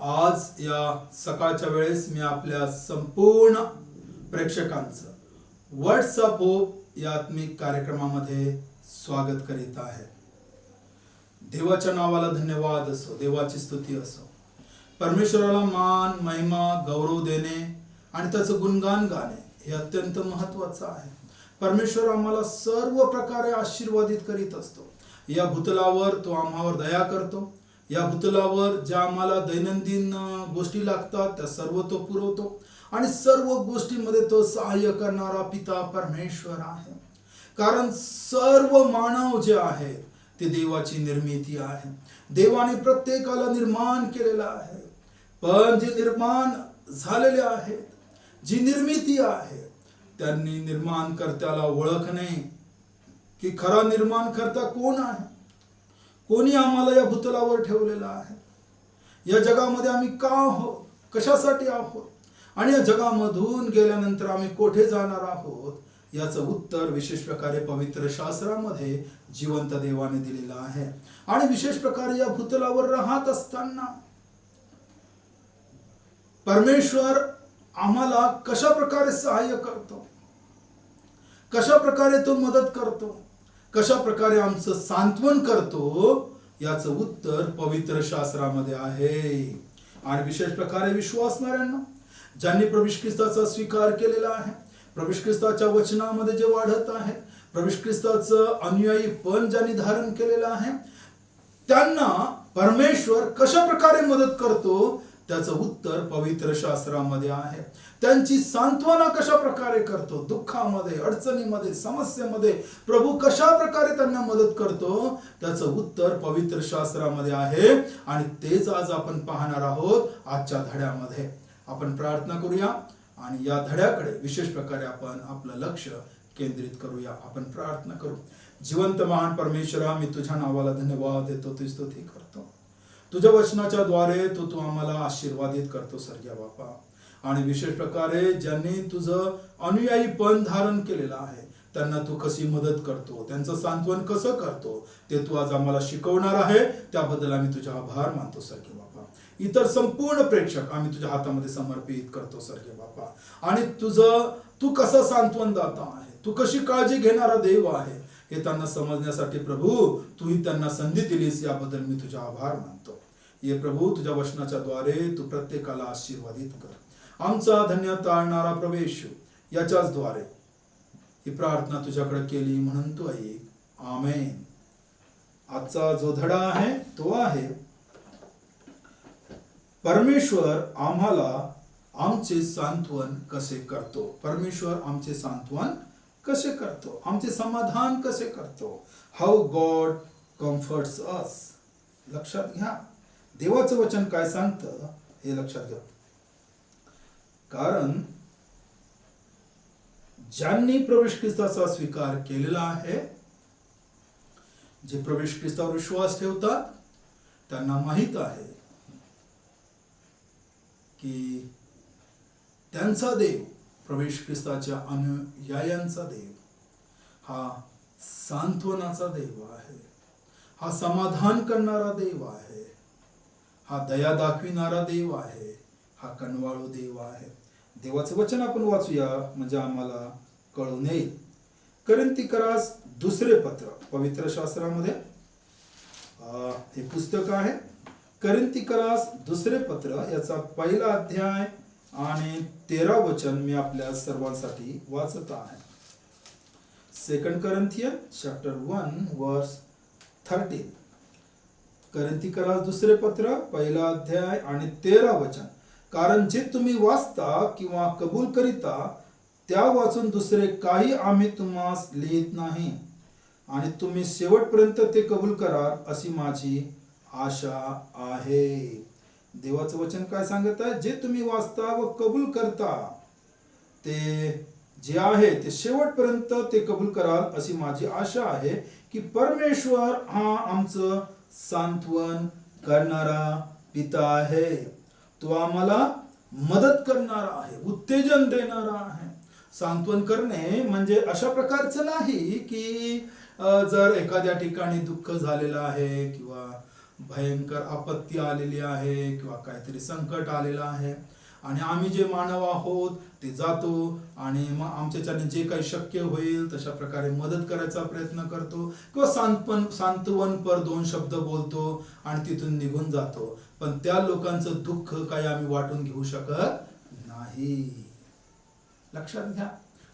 आज या सकाळच्या वेळेस मी आपल्या संपूर्ण प्रेक्षकांचं वर्ड्स ऑफ होप या आत्मिक कार्यक्रमामध्ये स्वागत करीत आहे. देवाच्या नावाला धन्यवाद असो, देवाची स्तुती असो. परमेश्वराला मान, महिमा, गौरव देणे आणि त्याचं गुणगान गाणे हे अत्यंत महत्वाचं आहे. परमेश्वर आम्हाला सर्व प्रकारे आशीर्वादित करीत असतो. या भूतलावर तो आम्हावर दया करतो. या भूतलावर ज्या आम्हाला दैनंदिन गोष्टी लागतात त्या सर्व तो पुरवतो आणि सर्व गोष्टींमध्ये तो सहाय्य करणारा पिता परमेश्वर आहे. कारण सर्व मानव जे आहेत ते देवाची निर्मिती आहे. देवाने प्रत्येकाला निर्माण केलेलं आहे. पण जे निर्माण झालेले आहेत, जी निर्मिती आहे, त्यांनी निर्माणकर्त्याला ओळखणे की खरा निर्माणकर्ता कोण आहे, कोणी आम्हाला या भूतलावर ठेवलेला आहे, या जगामध्ये आम्ही का आहोत, कशासाठी आहोत आणि या जगामधून गेल्यानंतर आम्ही कोठे जाणार आहोत याचं उत्तर विशेष प्रकारे पवित्र शास्त्रामध्ये जिवंत देवाने दिलेलं आहे. आणि विशेष प्रकारे या भूतलावर राहत असताना परमेश्वर आम्हाला कशा प्रकारे सहाय्य करतो, कशा प्रकारे तो मदत करतो, कशा प्रकारे आमचं सांत्वन करतो याचं उत्तर पवित्र शास्त्रामध्ये आहे. आणि विशेष प्रकारे विश्वासणाऱ्यांना, ज्यांनी प्रभू ख्रिस्ताचा स्वीकार केलेला आहे, प्रभू ख्रिस्ताच्या वचनामध्ये जे वाढत आहे, प्रभू ख्रिस्ताचं अनुयायी पण ज्यांनी धारण केलेलं आहे, त्यांना परमेश्वर कशा प्रकारे मदत करतो त्याचं उत्तर पवित्र शास्त्रामध्ये आहे. त्यांची सांत्वना कशा प्रकारे करतो, दुःखामध्ये, अडचणीमध्ये, समस्येमध्ये प्रभू कशा प्रकारे त्यांना मदत करतो त्याचं उत्तर पवित्र शास्त्रामध्ये आहे. आणि तेच आज आपण पाहणार आहोत आजच्या धड्यामध्ये. आपण प्रार्थना करूया आणि या धड्याकडे विशेष प्रकारे आपण आपलं लक्ष केंद्रित करूया. आपण प्रार्थना करू. जिवंत महान परमेश्वरा, मी तुझ्या नावाला धन्यवाद देतो, तुझी स्तुती करतो. तुझ्या वचनाच्या द्वारे तू आम्हाला आशीर्वादित करतो स्वर्गीय बापा. आणि विशेष प्रकारे ज्यांनी तुझं अनुयायी पण धारण केलेलं आहे त्यांना तू कशी मदत करतो, त्यांचं सांत्वन कसं करतो ते तू आज आम्हाला शिकवणार आहे. त्याबद्दल आम्ही तुझा आभार मानतो स्वर्गीय बापा. इतर संपूर्ण प्रेक्षक आम्ही तुझ्या हातामध्ये समर्पित करतो स्वर्गीय बापा. आणि तू कसा सांत्वन दाता आहे, तू कशी काळजी घेणारा देव आहे हे त्यांना समजण्यासाठी प्रभू तूही त्यांना संधी दिलीस, याबद्दल मी तुझा आभार मानतो. ये प्रभू, तुझ्या वचनाच्या द्वारे तू प्रत्येकाला आशीर्वादित कर. आमचा धन्य ताळणारा प्रवेश याच्याच द्वारे ही प्रार्थना तुझ्याकडे केली म्हणून तू ऐक. आमेन. आजचा जो धडा आहे तो आहे परमेश्वर आम्हाला आमचे सांत्वन कसे करतो. परमेश्वर आमचे सांत्वन कसे करतो, आमचे समाधान कसे करतो. हाऊ गॉड कम्फर्ट्स अस. लक्षात घ्या देवाचं वचन काय सांगतं हे लक्षात घ्या. कारण ज्यांनी प्रभू ख्रिस्ताचा स्वीकार केलेला आहे, जे प्रभू ख्रिस्तावर विश्वास ठेवतात, त्यांना माहित आहे की त्यांचा देव, प्रभू ख्रिस्ताच्या अनुयायांचा देव हा सांत्वनाचा देव आहे, हा समाधान करणारा देव आहे, हा दया दाखविणारा देव आहे, हा कणवाळू देव आहे. देवाचं वचन आपण वाचूया म्हणजे आम्हाला कळून येईल. कोरिन्थीकरास दुसरे पत्र, पवित्र शास्त्रामध्ये हे पुस्तक आहे. कोरिन्थीकरास दुसरे पत्र याचा पहिला अध्याय आणि 13 वचन मी आपल्या सर्वांसाठी वाचत आहे. 2 Corinthians chapter 1 verse 13. कोरिन्थीकरास दुसरे पत्र पहिला अध्याय आणि 13 वचन. कारण जे तुम्ही वाचता किंवा कबूल करीता त्या वाचून दुसरे काही आम्ही तुम्हास लिहित नाही, आणि तुम्ही शेवटपर्यंत ते कबूल कराल अशी माझी आशा आहे. देवाचं वचन काय सांगत आहे? जे तुम्ही वाचता व कबूल करता ते जे आहे ते शेवटपर्यंत ते कबूल कराल अशी माझी आशा आहे की परमेश्वर हा आमचं सांत्वन करणारा पिता आहे. तो आम्हाला मदत करणारा आहे, उत्तेजन देणारा आहे. सांत्वन करणे म्हणजे अशा प्रकारचं नाही की जर एखाद्या ठिकाणी दुःख झालेलं आहे किंवा भयंकर आपत्ती आलेली आहे किंवा काहीतरी संकट आलेलं आहे आणि आम्ही जे मानव आहोत ते जातो आणि मग आमच्याच्याने जे काही शक्य होईल तशा प्रकारे मदत करायचा प्रयत्न करतो किंवा सांत्वनपर 2 शब्द बोलतो आणि तिथून निघून जातो. पण त्या लोकांचं दुःख काही आम्ही वाटून घेऊ शकत नाही. लक्षात घ्या,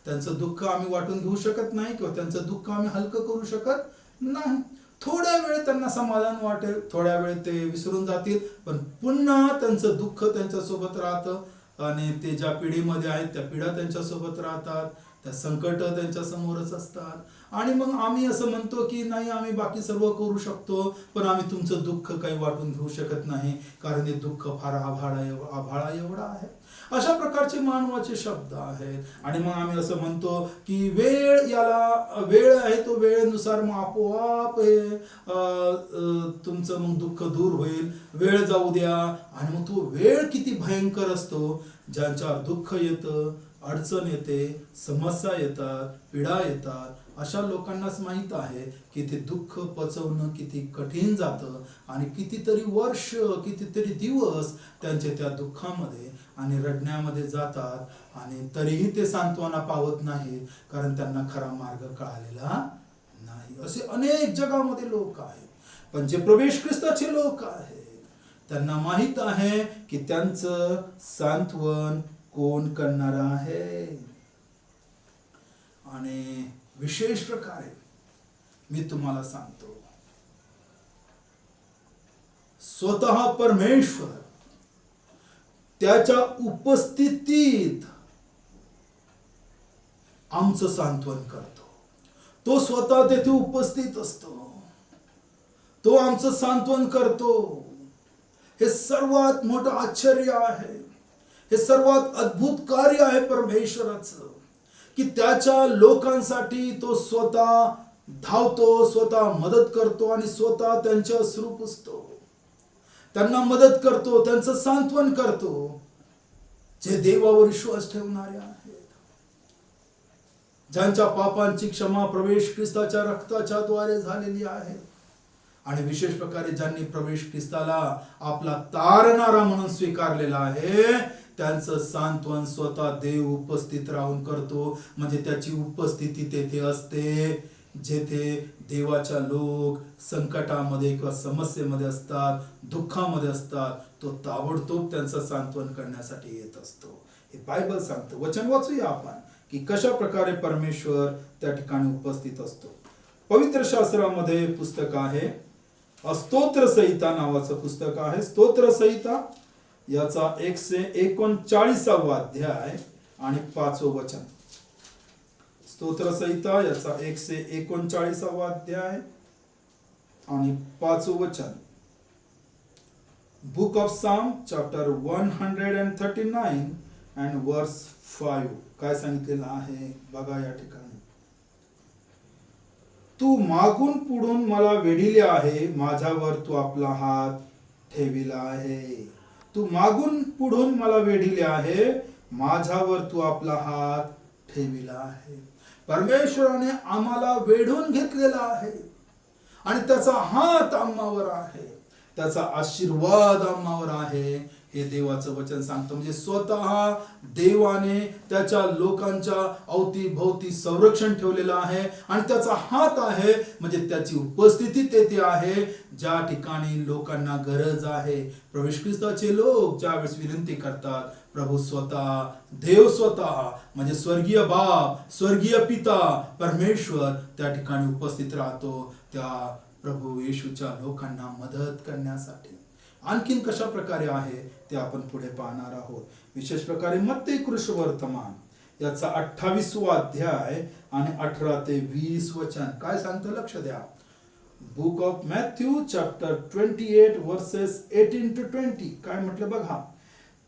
त्यांचं दुःख आम्ही वाटून घेऊ शकत नाही किंवा त्यांचं दुःख आम्ही हलकं करू शकत नाही. थोड्या वेळ त्यांना समाधान वाटेल, थोड्या वेळ ते विसरून जातील, पण पुन्हा त्यांचं दुःख त्यांच्यासोबत राहतं आणि ते ज्या पिढीमध्ये आहेत त्या पिढ्या त्यांच्यासोबत राहतात, त्या संकट त्यांच्या समोरच असतात. आणि मग आम्ही असं म्हणतो की नाही, आम्ही बाकी सर्व करू शकतो पण आम्ही तुमचं दुःख काही वाटून घेऊ शकत नाही कारण हे दुःख फार आभाळा एवढा आहे. अशा प्रकारचे मानवाचे शब्द आहेत. आणि मग आम्ही असं म्हणतो की वेळ आहे तो वेळेनुसार मग आपोआप तुमचं मग दुःख दूर होईल, वेळ जाऊ द्या. आणि मग तो वेळ किती भयंकर असतो, ज्यांच्यावर दुःख येतं, अडचण येते, समस्या येतात, पीडा येतात, अशा लोकांनाच माहीत आहे की ते दुःख पचवणं किती कठीण जातं आणि कितीतरी वर्ष, कितीतरी दिवस त्यांचे त्या दुःखामध्ये आणि रडण्यामध्ये जातात आणि तरीही ते सांत्वना पावत नाही कारण त्यांना खरा मार्ग कळालेला नाही. असे अनेक जगामध्ये लोक आहेत. पण जे प्रवेश ख्रिस्ताचे लोक आहेत त्यांना माहीत आहे की त्यांचं सांत्वन कोण करणार आहे. आणि विशेष प्रकारे मी तुम्हाला सांगतो, स्वतः परमेश्वर त्याच्या उपस्थितीत आमचं सांत्वन करतो. तो स्वतः तेथे उपस्थित असतो, तो आमचं सांत्वन करतो. हे सर्वात मोठं आश्चर्य आहे, हे सर्वात अद्भुत कार्य आहे परमेश्वराचं की त्याच्या लोकांसाठी तो स्वतः धावतो, स्वतः मदत करतो आणि स्वतः त्यांचे अश्रू पुसतो, त्यांना मदत करतो, त्यांचं सांत्वन करतो जे देवावर विश्वास ठेवणारे आहेत, ज्यांच्या पापांची क्षमा प्रवेश ख्रिस्ताच्या रक्ताच्या द्वारे झालेली आहे. आणि विशेष प्रकारे ज्यांनी प्रवेश ख्रिस्ताला आपला तारणारा म्हणून स्वीकारलेला आहे त्यांचं सांत्वन स्वतः देव उपस्थित राहून करतो. म्हणजे त्याची उपस्थिती तेथे असते जेथे देवाच्या लोक संकटामध्ये किंवा समस्येमध्ये असतात, दुःखामध्ये असतात. तो ताबडतोब त्यांचं सांत्वन करण्यासाठी येत असतो. हे बायबल सांगतं. वचन वाचूया आपण की कशा प्रकारे परमेश्वर त्या ठिकाणी उपस्थित असतो. पवित्र शास्त्रामध्ये पुस्तक आहे, स्तोत्र संहिता नावाचं पुस्तक आहे. स्तोत्र संहिता याचा 139 अध्याय आणि 5वं वचन. स्तोत्र संहिता याचा 139 अध्याय आणि 5वं वचन. Book of Psalm chapter 139 and verse 5 काय सांगितलेलं आहे बघा या ठिकाणी. तू मागून पुढून मला वेढिले आहे, माझ्यावर तू आपला हात ठेविला आहे. तू मागून पुढून मला वेढिले आहे, माझ्यावर तू आपला हात ठेविला आहे. परमेश्वराने आम्हाला वेढून घेतलेला आहे आणि त्याचा हात आम्हावर आहे, त्याचा आशीर्वाद आम्हावर आहे. हे देवाचं वचन सांगतं. म्हणजे स्वतः देवाने त्याच्या लोकांच्या अवतीभोवती संरक्षण ठेवलेलं आहे आणि त्याचा हात आहे. म्हणजे त्याची उपस्थिती तेथे आहे ज्या ठिकाणी लोकांना गरज आहे. प्रवेश ख्रिस्ताचे लोक ज्या वेळेस विनंती करतात, प्रभू स्वतः, देव स्वतः म्हणजे स्वर्गीय बाप, स्वर्गीय पिता परमेश्वर त्या ठिकाणी उपस्थित राहतो त्या प्रभू येशूच्या लोकांना मदत करण्यासाठी. आणखीन कशा प्रकारे आहे ते आपण पुढे पाहणार आहोत. विशेष प्रकारे मत्ती कृष्णवर्तमान याचा 28 अध्याय आणि 18 ते 20 वचन काय सांगतं लक्ष द्या. Book of Matthew chapter 28 versus 18 to 20 काय म्हटलं बघा.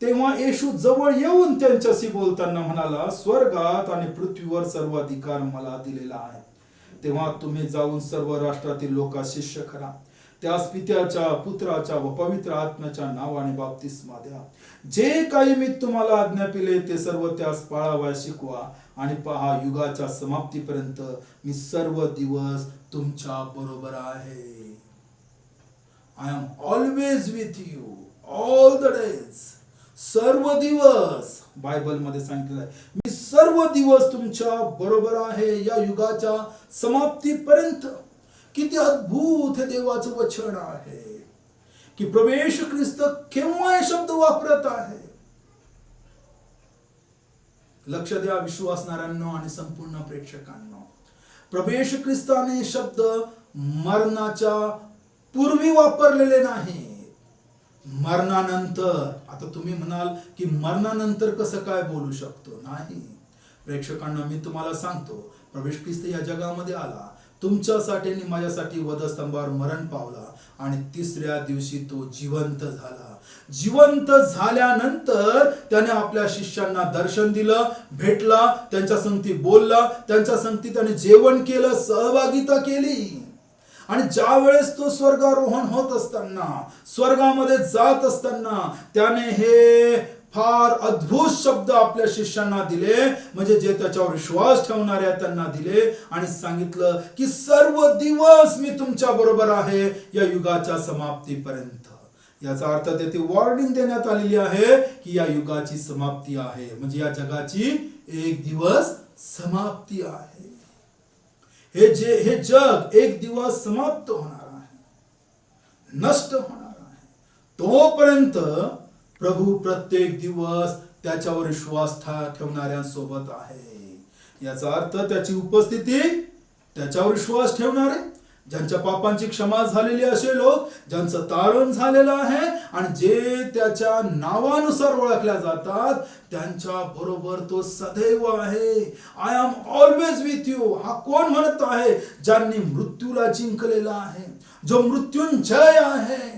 तेव्हा येशू जवळ येऊन त्यांच्याशी बोलताना म्हणाला, स्वर्गात आणि पृथ्वीवर सर्व अधिकार मला दिलेला आहे. तेव्हा तुम्ही जाऊन सर्व राष्ट्रातील लोकांस शिष्य करा, त्यास पित्याच्या, पुत्राच्या व पवित्र आत्म्याच्या नावाने बाप्तिस्मा द्या. जे काही मी तुम्हाला आज्ञापिले ते सर्व त्यास पाळावयास शिकवा. आणि पहा, युगाच्या समाप्तीपर्यंत मी सर्व दिवस तुमच्या बरोबर आहे. I am always with you all the days. सर्व दिवस बायबलमध्ये सांगितलं आहे, मी सर्व दिवस तुमच्या बरोबर आहे या युगाच्या समाप्तीपर्यंत. किती अद्भुत हे देवाचं वचन आहे की प्रभू येशू ख्रिस्त केव्हा हे शब्द वापरत आहे. लक्ष द्या विश्वासणाऱ्यांनो आणि संपूर्ण प्रेक्षकांनो, प्रभू येशू ख्रिस्ताने शब्द मरणाच्या पूर्वी वापरलेले नाही, मरणानंतर. आता तुम्ही म्हणाल की मरणानंतर कसं काय बोलू शकतो? नाही प्रेक्षकांना मी तुम्हाला सांगतो, प्रभू येशू ख्रिस्त या जगामध्ये आला, तुमच्यासाठी आणि माझ्यासाठी वधस्तंभावर मरण पावला आणि तिसऱ्या दिवशी तो जिवंत झाला. जिवंत झाल्यानंतर त्याने आपल्या शिष्यांना दर्शन दिलं, भेटला, त्यांच्या संगती बोलला, त्यांच्या संगती त्याने जेवण केलं, सहभागिता केली. आणि ज्या वेळेस तो स्वर्गारोहण होत असताना, स्वर्गामध्ये जात असताना त्याने हे फार अद्भुत शब्द आपल्या शिष्यांना दिले, म्हणजे जे त्याच्यावर विश्वास ठेवणारे आहेत त्यांना दिले आणि सांगितलं की सर्व दिवस मी तुमच्या बरोबर आहे या युगाच्या समाप्तीपर्यंत. याचा अर्थ तेथे वॉर्निंग देण्यात आलेली आहे की या युगाची समाप्ती आहे, म्हणजे या जगाची एक दिवस समाप्ती आहे. हे जग एक दिवस समाप्त होणार आहे, नष्ट होणार आहे. तोपर्यंत प्रभू प्रत्येक दिवस त्याच्यावर विश्वास ठेवणाऱ्यांसोबत आहे. याचा अर्थ त्याची उपस्थिती, त्याच्यावर विश्वास ठेवणारे, ज्यांच्या पापांची क्षमा झालेली असे लोक, ज्यांचं तारण झालेलं आहे आणि जे त्याच्या नावानुसार ओळखल्या जातात, त्यांच्या बरोबर तो सदैव आहे. I am always with you. हा कोण म्हणत आहे? ज्यांनी मृत्यूला जिंकलेला आहे, जो मृत्युंजय आहे,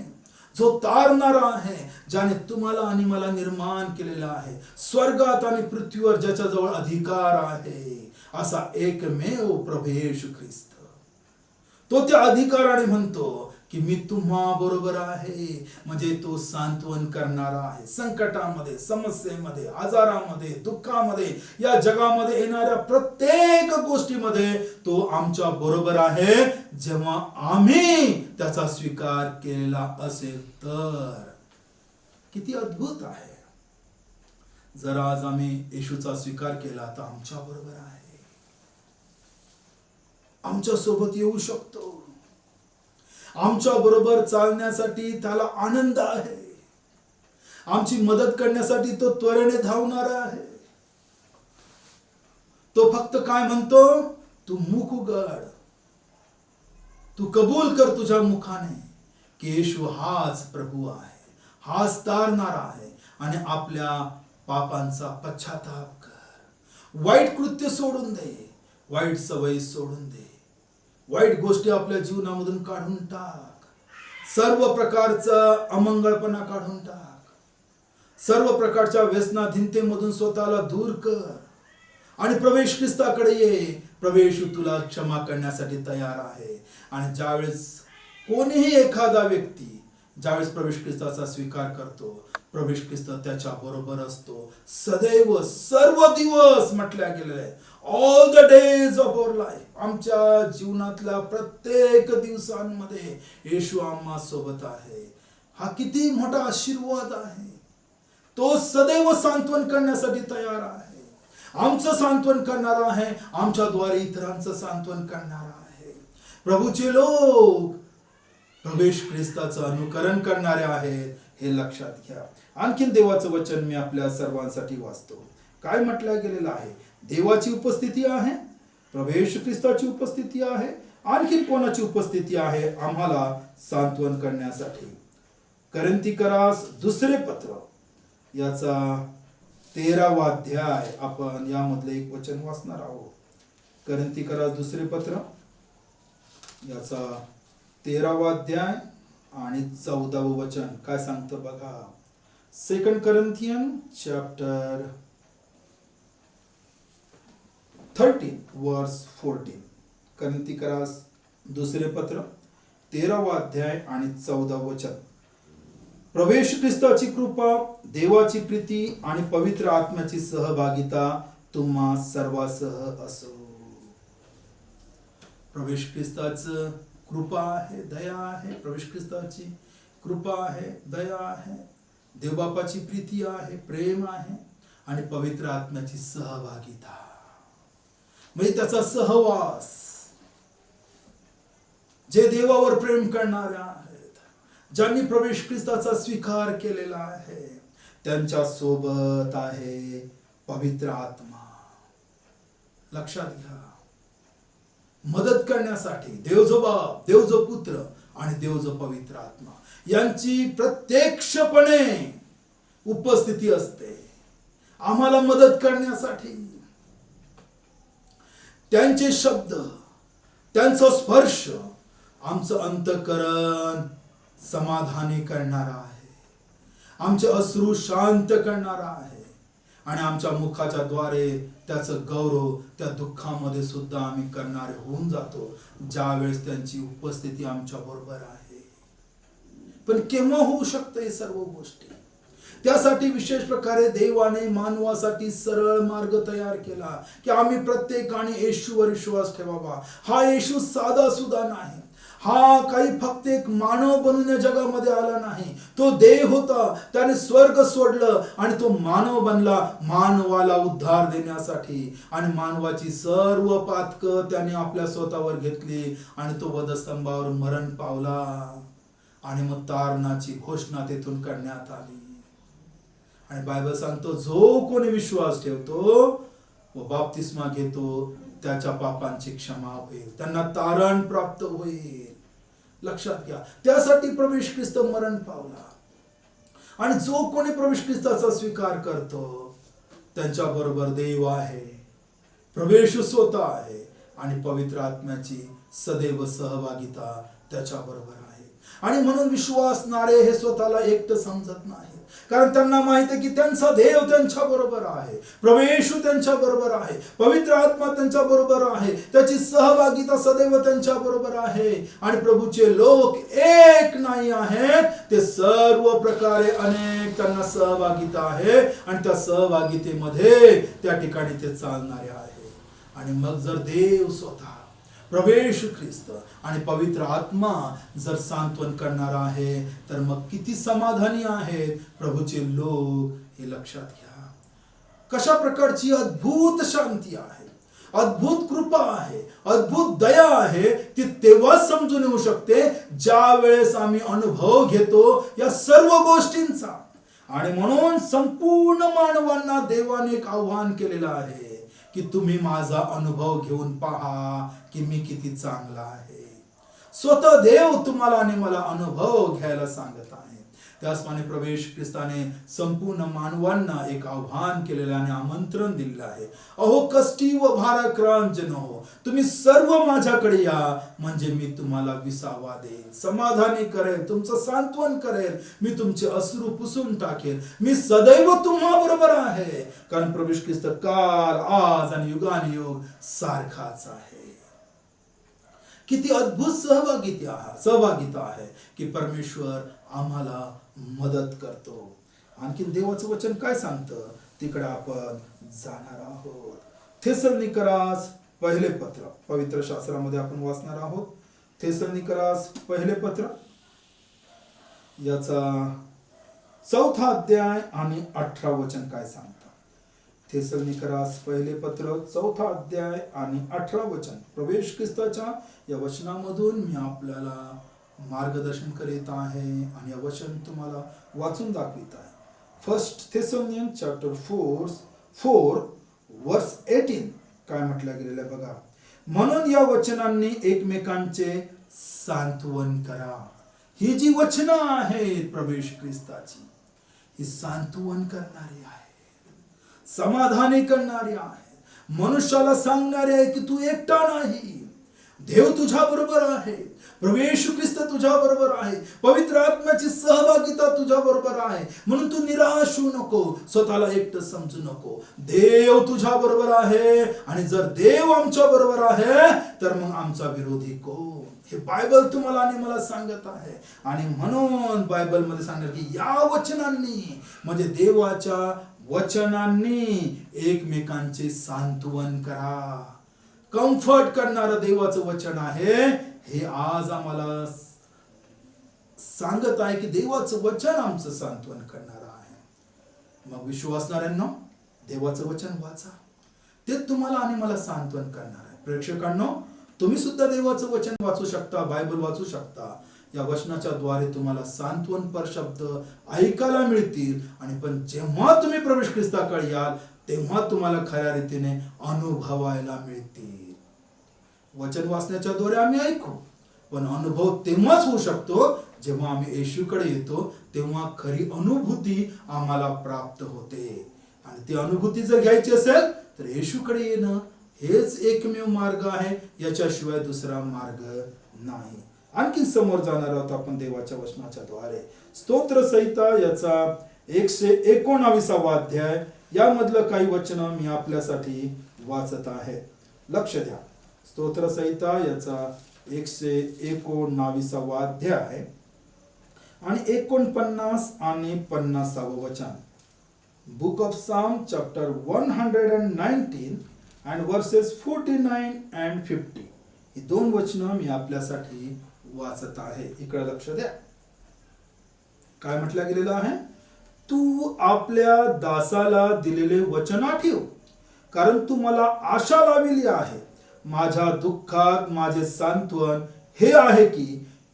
जो तारणारा आहे, ज्याने तुम्हाला आणि मला निर्माण केलेला आहे, स्वर्गात आणि पृथ्वीवर ज्याच्याजवळ अधिकार आहे, असा एकमेव प्रभू येशू ख्रिस्त. तो त्या अधिकाराने म्हणतो की मी तुम्हा बरोबर आहे, म्हणजे तो सांत्वन करणारा आहे. संकटामध्ये, समस्येमध्ये, आजारामध्ये, दुःखामध्ये, या जगामध्ये येणाऱ्या प्रत्येक गोष्टीमध्ये तो आमच्या बरोबर आहे, जेव्हा आम्ही त्याचा स्वीकार केलेला असेल तर. किती अद्भुत आहे. जर आज आम्ही येशूचा स्वीकार केला तर आमच्या बरोबर आहे, आमच्या सोबत येऊ शकतो, आमच्या बरोबर चालण्यासाठी त्याला आनंद आहे, आमची मदत करण्यासाठी तो त्वरेने धावणारा आहे. तो फक्त काय म्हणतो? तू मुख उघड, तू कबूल कर तुझ्या मुखाने की येशू हाच प्रभू आहे, हाच तारणारा आहे, आणि आपल्या पापांचा पश्चाताप कर. वाईट कृत्य सोडून दे, वाईट सवयी सोडून दे, वाईट गोष्टी आपल्या जीवनामधून काढून टाक, सर्व प्रकारचा अमंगळपणा काढून टाक, सर्व प्रकारच्या व्यसनाधीनतेमधून स्वतःला दूर कर आणि प्रवेश ख्रिस्ताकडे ये. प्रवेश तुला क्षमा करण्यासाठी तयार आहे. आणि ज्यावेळेस कोणीही एखादा व्यक्ती ज्यावेळेस प्रवेश ख्रिस्ताचा स्वीकार करतो, प्रवेश ख्रिस्त त्याच्या बरोबर असतो सदैव, सर्व दिवस म्हटल्या गेलेलं आहे. All the days of our life, आमच्या जीवनातल्या प्रत्येक दिवसांमध्ये येशू आम्हा सोबत आहे. हा किती मोठा आशीर्वाद आहे. तो सदैव सांत्वन करण्यासाठी तयार आहे, आमचं सांत्वन करणारा आहे, आमच्याद्वारे इतरांचं सांत्वन करणारा आहे. प्रभूचे लोक प्रवेश ख्रिस्ताचं अनुकरण करणारे आहेत, हे लक्षात घ्या. आणखीन देवाचं वचन मी आपल्या सर्वांसाठी वाचतो. काय म्हटलं गेलेलं आहे? देवाची उपस्थिती आहे, प्रवेश ख्रिस्ताची उपस्थिती आहे, आणखीन कोणाची उपस्थिती आहे आम्हाला सांत्वन करण्यासाठी? कोरिन्थीकरास दुसरे पत्र याचा 13वा अध्याय, आपण यामधले एक वचन वाचणार आहोत. कोरिन्थीकरास दुसरे पत्र याचा 13वा अध्याय आणि 14वं वचन काय सांगतं बघा. 2 Corinthians chapter 13 verse 14. कोरिन्थीकरास दुसरे पत्र 13वा अध्याय आणि 14वं वचन. प्रवेश ख्रिस्ताची कृपा, देवाची प्रीती आणि पवित्र आत्म्याची सहभागिता तुम्हा सर्वांसह असो. प्रवेश ख्रिस्ताचं कृपा आहे, दया आहे, प्रभू येशू ख्रिस्ताची कृपा आहे, दया आहे, देवबापाची प्रीती आहे, प्रेम आहे आणि पवित्र आत्म्याची सहभागिता म्हणजे त्याचा सहवास. जे देवावर प्रेम करणारे आहेत, ज्यांनी प्रभू येशू ख्रिस्ताचा स्वीकार केलेला आहे, त्यांच्या सोबत आहे पवित्र आत्मा. लक्षात घ्या, मदत करण्यासाठी देव जो बाप, देव जो पुत्र आणि देव जो पवित्र आत्मा यांची प्रत्यक्षपणे उपस्थिती असते आम्हाला मदत करण्यासाठी. त्यांचे शब्द, त्यांचा स्पर्श आमचं अंतःकरण समाधानी करणारा आहे, आमचे अश्रू शांत करणारा आहे आणि आमच्या मुखाच्या द्वारे त्याचं गौरव त्या दुःखामध्ये सुद्धा आम्ही करणारे होऊन जातो ज्या वेळेस त्यांची उपस्थिती आमच्या बरोबर आहे. पण केव्हा होऊ शकतं हे सर्व गोष्टी? त्यासाठी विशेष प्रकारे देवाने मानवासाठी सरळ मार्ग तयार केला की आम्ही प्रत्येकाने येशूवर विश्वास ठेवावा. हा येशू साधा सुद्धा नाही, हा काही फक्त एक मानव बनून या जगामध्ये आला नाही, तो देव होता. त्याने स्वर्ग सोडलं आणि तो मानव बनला मानवाला उद्धार देण्यासाठी आणि मानवाची सर्व पातकं त्याने आपल्या स्वतःवर घेतली आणि तो वधस्तंभावर मरण पावला आणि मग तारणाची घोषणा तेथून करण्यात आली. आणि बायबल सांगतो जो कोणी विश्वास ठेवतो व बाप्तिस्मा घेतो त्याच्या पापांची क्षमा होईल, त्यांना तारण प्राप्त होईल. लक्षात घ्या, त्यासाठी प्रभू येशू ख्रिस्त मरण पावला आणि जो कोणी प्रभू येशू ख्रिस्ताचा स्वीकार करतो त्यांच्या बरोबर देव आहे, प्रभू येशू स्वतः आहे आणि पवित्र आत्म्याची सदैव सहभागिता त्याच्या बरोबर आहे. आणि म्हणून विश्वासणारे हे स्वतःला एकटं समजत नाही, कारण त्यांना माहित आहे की त्यांचा देव त्यांच्या बरोबर आहे, प्रभू येशू त्यांच्या बरोबर आहे, पवित्र आत्मा त्यांच्या बरोबर आहे, त्याची सहभागिता सदैव त्यांच्या बरोबर आहे. आणि प्रभूचे लोक एक नाही आहेत, ते सर्व प्रकारे अनेक त्यांना सहभागिता आहे आणि त्या सहभागितेमध्ये त्या ठिकाणी ते चालणारे आहे. आणि मग जर देव स्वतः, प्रभू येशू ख्रिस्त आणि पवित्र आत्मा जर सांत्वन करणार आहे तर मग किती समाधानी आहेत प्रभूचे लोक, हे लक्षात घ्या. कशा प्रकारची अद्भुत शांती आहे, अद्भुत कृपा आहे, अद्भुत दया आहे, ती तेव्हा समजून येऊ शकते ज्या वेळेस आम्ही अनुभव घेतो या सर्व गोष्टींचा. आणि म्हणून संपूर्ण मानवांना देवाने एक आव्हान केलेलं आहे की तुम्ही माझा अनुभव घेऊन पहा की मी किती चांगला आहे. स्वतः देव तुम्हाला आणि मला अनुभव घ्यायला सांगत आहे. त्याचप्रमाणे प्रभू येशू ख्रिस्ताने संपूर्ण मानवांना एक आव्हान केलेलं आणि आमंत्रण दिलेलं आहे. अहो कष्टी व भाराक्रांत जन हो, तुम्ही सर्व माझ्याकडे या, म्हणजे मी तुम्हाला विसावा देईन, समाधानी करेल, तुमचं सांत्वन करेल, मी तुमचे अश्रू पुसून टाकेल, मी सदैव तुम्हा बरोबर आहे. कारण प्रभू येशू ख्रिस्त काल, आज आणि युगानुयुग सारखाच आहे. किती अद्भुत सहभागिता आहे की परमेश्वर आम्हाला मदत करतो. आणखी देवाचं वचन काय सांगतं तिकडे आपण जाणार आहोत. थेसलोनिकरास पहिले पत्र, पवित्र शास्त्रामध्ये आपण वाचणार आहोत. थेसलोनिकरास पहिले पत्र याचा 4था अध्याय आणि 18 वचन काय सांगतं. थेसलोनिकरास पहिले पत्र 4था अध्याय आणि 18 वचन. प्रभू येशू ख्रिस्ताच्या या वचनामधून मी आपल्याला मार्गदर्शन करीत आहे आणि हे वचन तुम्हाला वाचून दाखवित आहे. फर्स्ट थेसलोनियन चॅप्टर 4 वर्स 18 काय म्हटलं गेलेलं आहे बघा. म्हणून या वचनांनी एकमेकांचे सांत्वन करा. ही जी वचनं आहेत प्रभू येशू ख्रिस्ताची, ही सांत्वन करणारी आहे, समाधानी करणारी आहे, मनुष्याला सांगणारे आहे की तू एकटा नाही, देव तुझ्या बरोबर आहे, प्रभू येशू ख्रिस्त तुझ्या बरोबर आहे, पवित्र आत्म्याची सहभागिता तुझ्या बरोबर आहे. म्हणून तू निराश होऊ नको, स्वतःला एकटं समजू नको. देव तुझ्या बरोबर आहे आणि जर देव आमच्या बरोबर आहे तर मग आमचा विरोधी कोण, हे बायबल तुम्हाला आणि मला सांगत आहे. आणि म्हणून बायबल मध्ये सांगणार की या वचनांनी म्हणजे देवाच्या वचनांनी एकमेकांचे सांत्वन करा. कम्फर्ट करणारं देवाचं वचन आहे हे आज आम्हाला सांगत आहे की देवाचं वचन आमचं सांत्वन करणार आहे. मग विश्वासणाऱ्यांनो, देवाचं वचन वाचा, ते तुम्हाला आणि मला सांत्वन करणार आहे. प्रेक्षकांनो, तुम्ही सुद्धा देवाचं वचन वाचू शकता, बायबल वाचू शकता. या वचनाच्या द्वारे तुम्हाला सांत्वनपर शब्द ऐकायला मिळतील. आणि पण जेव्हा तुम्ही प्रभू ख्रिस्ताकडे याल तेव्हा तुम्हाला खऱ्या रीतीने अनुभवायला मिळतील. वचन वाचण्याच्या द्वारे आम्ही ऐकू, पण अनुभव तेव्हाच होऊ शकतो जेव्हा आम्ही येशूकडे येतो, तेव्हा खरी अनुभूती आम्हाला प्राप्त होते. आणि ती अनुभूती जर घ्यायची असेल तर येशूकडे येणं हेच एकमेव मार्ग आहे, याच्याशिवाय दुसरा मार्ग नाही. आणखी समोर जाणार आहोत आपण देवाच्या वचनाच्या द्वारे. स्तोत्र संहिता याचा 119 अध्याय, यामधलं काही वचन मी आपल्यासाठी वाचत आहे. लक्ष द्या. स्तोत्र संहिता याचा 119 अध्याय आणि 49 आणि 50 वचन. Book of Psalm chapter 119 and verses 49 and 50. ही दोन वचनं मी आपल्यासाठी वाचत आहे. इकडे लक्ष द्या. काय म्हटलं गेलेलं आहे? तू आपल्या दासाला दिलेले वचन आठव, कारण तू मला आशा लावली आहे. माझ्या दुःखात माझे सांत्वन हे आहे की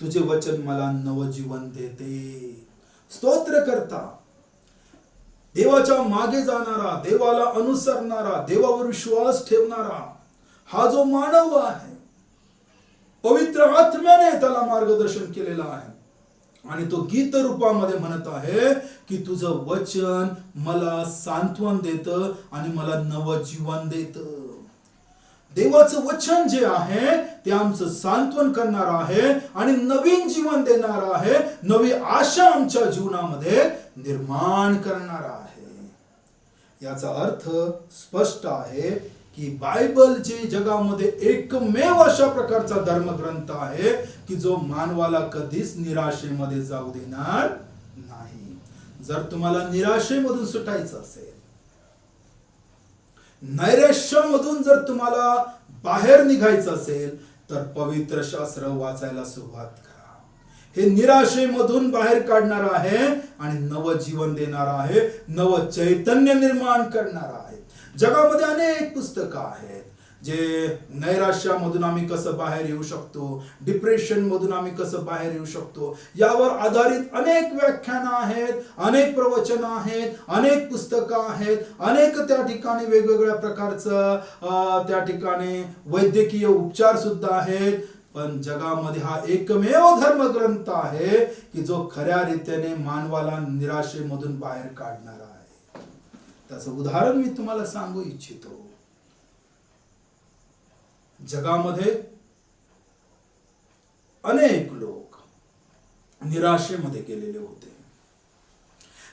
तुझे वचन मला नवजीवन देते. स्तोत्र करता, देवाच्या मागे जाणारा, देवाला अनुसरणारा, देवावर विश्वास ठेवणारा हा जो मानव आहे, पवित्र आत्म्याने त्याला मार्गदर्शन केलेलं आहे. आणि तो गीत रूपामध्ये म्हणत आहे की तुझं वचन मला सांत्वन देतं आणि मला नवजीवन देतं. देवाचं वचन जे आहे ते आमचं सांत्वन करणार आहे आणि नवीन जीवन देणार आहे, नवी आशा आमच्या जीवनामध्ये निर्माण करणार आहे. याचा अर्थ स्पष्ट आहे की बायबल जे जगामध्ये एकमेव अशा प्रकारचा धर्मग्रंथ आहे की जो मानवाला कधीच निराशेमध्ये जाऊ देणार नाही. जर तुम्हाला निराशेमधून सुटायचं असेल, नैराश्यामधून जर तुम्हाला बाहेर निघायचं असेल, तर पवित्र शास्त्र वाचायला सुरुवात करा. हे निराशेमधून बाहेर काढणार आहे आणि नव जीवन देणार आहे, नव चैतन्य निर्माण करणार आहे. जगामध्ये अनेक पुस्तकं आहेत जे नैराश्यामधून आम्ही कसं बाहेर येऊ शकतो, डिप्रेशन मधून आम्ही कसं बाहेर येऊ शकतो, यावर आधारित अनेक व्याख्यानं आहेत, अनेक प्रवचन आहेत, अनेक पुस्तकं आहेत, अनेक त्या ठिकाणी वेगवेगळ्या प्रकारचं त्या ठिकाणी वैद्यकीय उपचार सुद्धा आहेत. पण जगामध्ये हा एकमेव धर्मग्रंथ आहे की जो खऱ्या रीतीने मानवाला निराशेमधून बाहेर काढणार आहे. त्याचं उदाहरण मी तुम्हाला सांगू इच्छितो. जगामध्ये अनेक लोक निराशेमध्ये गेलेले होते.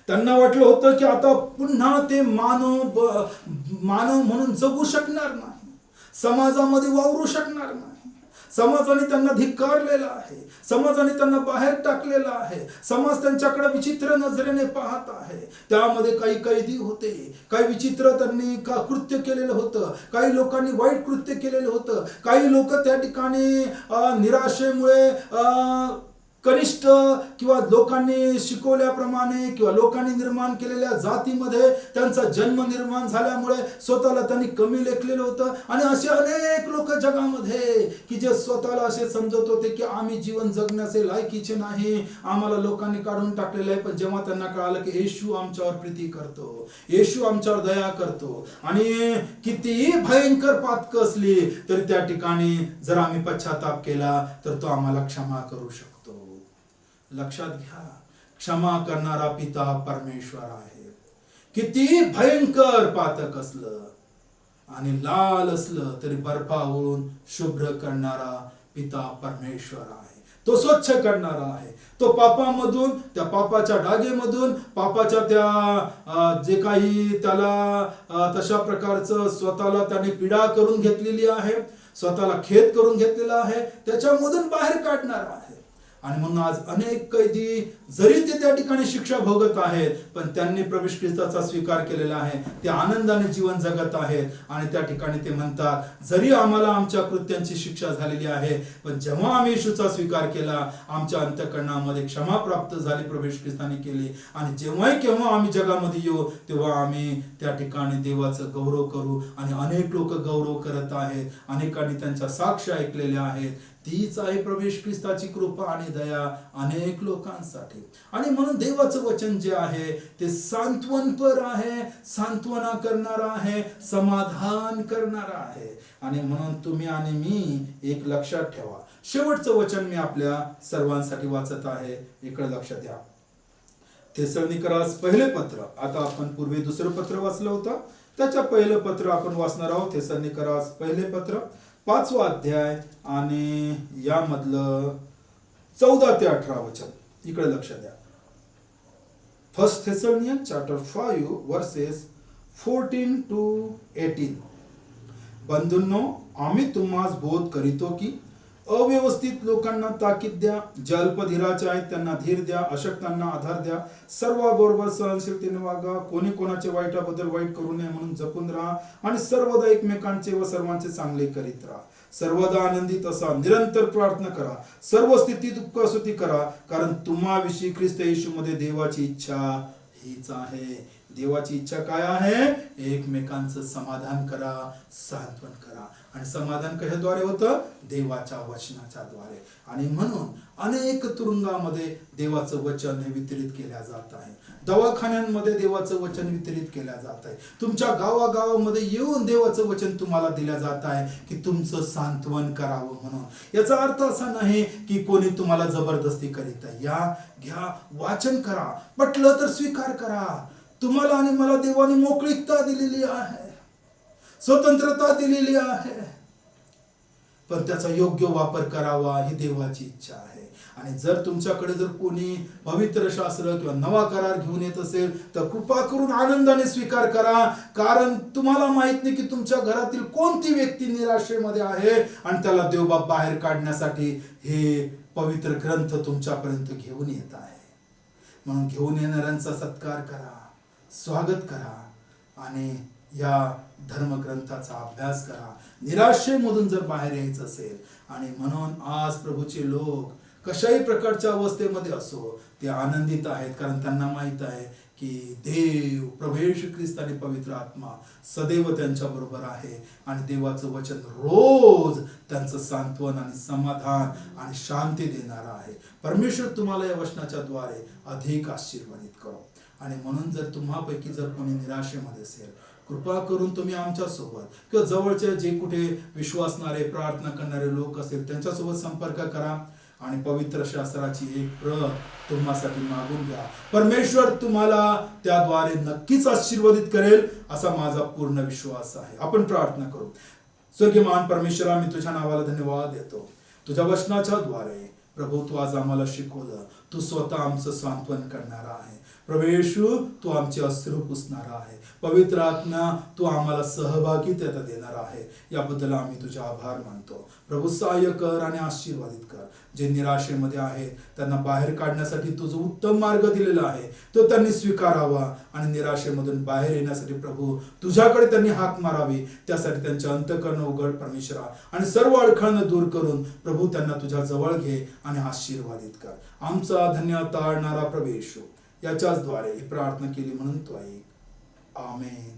त्यांना वाटलं होतं की आता पुन्हा ते मानव म्हणून जगू शकणार नाही, समाजामध्ये वावरू शकणार नाही. समाजाने त्यांना धिक्कारलेला आहे, समाजाने त्यांना बाहेर टाकलेलं आहे, समाज त्यांच्याकडे विचित्र नजरेने पाहत आहे. त्यामध्ये काही कैदी होते, काही विचित्र त्यांनी कृत्य केलेलं होतं, काही लोकांनी वाईट कृत्य केलेलं होतं. काही लोक त्या ठिकाणी निराशेमुळे कनिष्ठ किंवा लोकांनी शिकवल्याप्रमाणे किंवा लोकांनी निर्माण केलेल्या जातीमध्ये त्यांचा जन्म निर्माण झाल्यामुळे स्वतःला त्यांनी कमी लेखलेलं होतं. आणि असे अनेक लोक जगामध्ये की जे स्वतःला असे समजत होते की आम्ही जीवन जगण्याचे लायकीचे नाही, आम्हाला लोकांनी काढून टाकलेलं आहे. पण जेव्हा त्यांना कळालं की येशू आमच्यावर प्रीती करतो, येशू आमच्यावर दया करतो आणि कितीही भयंकर पातक असली तरी त्या ठिकाणी जर आम्ही पश्चाताप केला तर तो आम्हाला क्षमा करू शकतो. लक्षात घ्या, क्षमा करणारा पिता परमेश्वर आहे. किती भयंकर पातक असलं आणि लाल असलं तरी बर्फावरून शुभ्र करणारा पिता परमेश्वर आहे. तो स्वच्छ करणारा आहे. तो पापामधून, त्या पापाच्या डागेमधून, पापाच्या त्या जे काही त्याला तशा प्रकारचं स्वतःला त्याने पीडा करून घेतलेली आहे, स्वतःला खेद करून घेतलेला आहे, त्याच्यामधून बाहेर काढणारा आहे. आणि म्हणून आज अनेक कैदी जरी ते त्या ठिकाणी शिक्षा भोगत आहेत, पण त्यांनी प्रभू ख्रिस्ताचा स्वीकार केलेला आहे, ते आनंदाने जीवन जगत आहेत. आणि त्या ठिकाणी ते म्हणतात, जरी आम्हाला आमच्या कृत्यांची शिक्षा झालेली आहे, पण जेव्हा आम्ही येशूचा स्वीकार केला, आमच्या अंतःकरणामध्ये क्षमा प्राप्त झाली, प्रभू ख्रिस्ताने केली. आणि जेव्हाही केव्हा आम्ही जगामध्ये येऊ, तेव्हा आम्ही त्या ठिकाणी देवाचं गौरव करू. आणि अनेक लोक गौरव करत आहेत, अनेकांनी त्यांच्या साक्ष ऐकलेल्या आहेत. तीच आहे प्रभू ख्रिस्ताची कृपा आणि दया अनेक लोकांसाठी. आणि म्हणून देवाचं वचन जे आहे ते सांत्वनपर आहे, सांत्वना करणारा आहे, समाधान करणारा आहे. आणि म्हणून तुम्ही आणि मी एक लक्षात ठेवा. शेवटचं वचन मी आपल्या सर्वांसाठी वाचत आहे, इकडे लक्ष द्या. थेसलोनिकरास पहिले पत्र, आता आपण पूर्वी दुसरं पत्र वाचलं होतं, त्याच्या पहिलं पत्र आपण वाचणार आहोत. थेसलोनिकरास पहिले पत्र 5वा अध्याय आणि यामधलं 14 ते 18 वचन, इकडे लक्ष द्या. First Thessalonian chapter 5 versus 14 to 18. बंधूंनो, आम्ही तुम्हास बोध करीतो की अव्यवस्थित लोकांना ताकीद द्या, जे अल्पधीराचे आहेत त्यांना धीर द्या, अशक्तांना आधार द्या, सर्वाबरोबर सहनशीलतेने वागा, कोणी कोणाचे वाईटाबद्दल वाईट करू नये म्हणून जपून राहा, आणि सर्वदा एकमेकांचे व सर्वांचे चांगले करीत राहा. सर्वदा आनंदित असा, निरंतर प्रार्थना करा, सर्व स्थितीत दुःखस्तुती करा, कारण तुम्हाविषयी ख्रिस्त येशूमध्ये देवाची इच्छा हीच आहे. देवाची इच्छा काय आहे? एकमेकांचं समाधान करा, सांत्वन करा. आणि समाधान कशाद्वारे होतं? देवाच्या वचनाच्या द्वारे. आणि म्हणून अनेक तुरुंगामध्ये देवाचं वचन हे वितरित केल्या जात आहे, दवाखान्यांमध्ये देवाचं वचन वितरित केल्या जात आहे, तुमच्या गावागावामध्ये येऊन देवाचं वचन तुम्हाला दिल्या जात आहे की तुमचं सांत्वन करावं म्हणून. याचा अर्थ असा नाही की कोणी तुम्हाला जबरदस्ती करीत आहे. या घ्या, वाचन करा, पटलं तर स्वीकार करा. तुम्हाला आणि मला देवाने मोकळीकता दिलेली आहे, स्वतंत्रता दिलेली आहे, पण त्याचा योग्य वापर करावा ही देवाची इच्छा आहे. आणि जर तुमच्याकडे जर कोणी पवित्र शास्त्र किंवा नवा करार घेऊन येत असेल तर कृपा करून आनंदाने स्वीकार करा, कारण तुम्हाला माहित नाही की तुमच्या घरातील कोणती व्यक्ती निराशेमध्ये आहे आणि त्याला देवबाप बाहेर काढण्यासाठी हे पवित्र ग्रंथ तुमच्यापर्यंत घेऊन येत आहे. म्हणून घेऊन येणाऱ्यांचा सत्कार करा, स्वागत करा आणि या धर्मग्रंथाचा अभ्यास करा. निराशेमधून जर बाहेर यायचं असेल, आणि म्हणून आज प्रभूचे लोक कशाही प्रकारच्या अवस्थेमध्ये असो ते आनंदित आहेत, कारण त्यांना माहित आहे की देव प्रभू येशू ख्रिस्त आणि पवित्र आत्मा सदैव त्यांच्या बरोबर आहे. आणि देवाचं वचन रोज त्यांचं सांत्वन आणि समाधान आणि शांती देणार आहे. परमेश्वर तुम्हाला या वचनाच्या द्वारे अधिक आशीर्वादित करो. आणि म्हणून जर तुम्हापैकी जर कोणी निराशेमध्ये असेल, कृपा करून तुम्ही आमच्या सोबत किंवा जवळचे जे कुठे विश्वासणारे प्रार्थना करणारे लोक असतील त्यांच्यासोबत संपर्क करा आणि पवित्र शास्त्राची एक प्रत तुम्हासाठी मागून घ्या. परमेश्वर तुम्हाला त्याद्वारे नक्कीच आशीर्वादित करेल असा माझा पूर्ण विश्वास आहे. आपण प्रार्थना करू. स्वर्गीय महान परमेश्वरा, मी तुझ्या नावाला धन्यवाद देतो. तुझ्या वचनाच्या द्वारे प्रभू तू आज आम्हाला शिकवलं, तू स्वतः आमचं सांत्वन करणारा आहे. प्रभू येशू, तू आमचे अश्रू पुसणारा आहे. पवित्र आत्मा, तू आम्हाला सहभागिता देणार आहे. याबद्दल आम्ही तुझे आभार मानतो. प्रभू सहाय्य कर आणि आशीर्वादित कर. जे निराशेमध्ये आहेत त्यांना बाहेर काढण्यासाठी तुझा उत्तम मार्ग दिलेला आहे, तो त्यांनी स्वीकारावा आणि निराशेमधून बाहेर येण्यासाठी प्रभू तुझ्याकडे त्यांनी हाक मारावी. त्यासाठी त्यांच्या अंतःकरण उघड परमेश्वरा, आणि सर्व अडखळणं दूर करून प्रभू त्यांना तुझ्या जवळ घे आणि आशीर्वादित कर. आमचा धन्यवाद ताळणारा प्रभू येशू, याच्याच द्वारे ही प्रार्थना केली म्हणून तो ऐक. आमेन.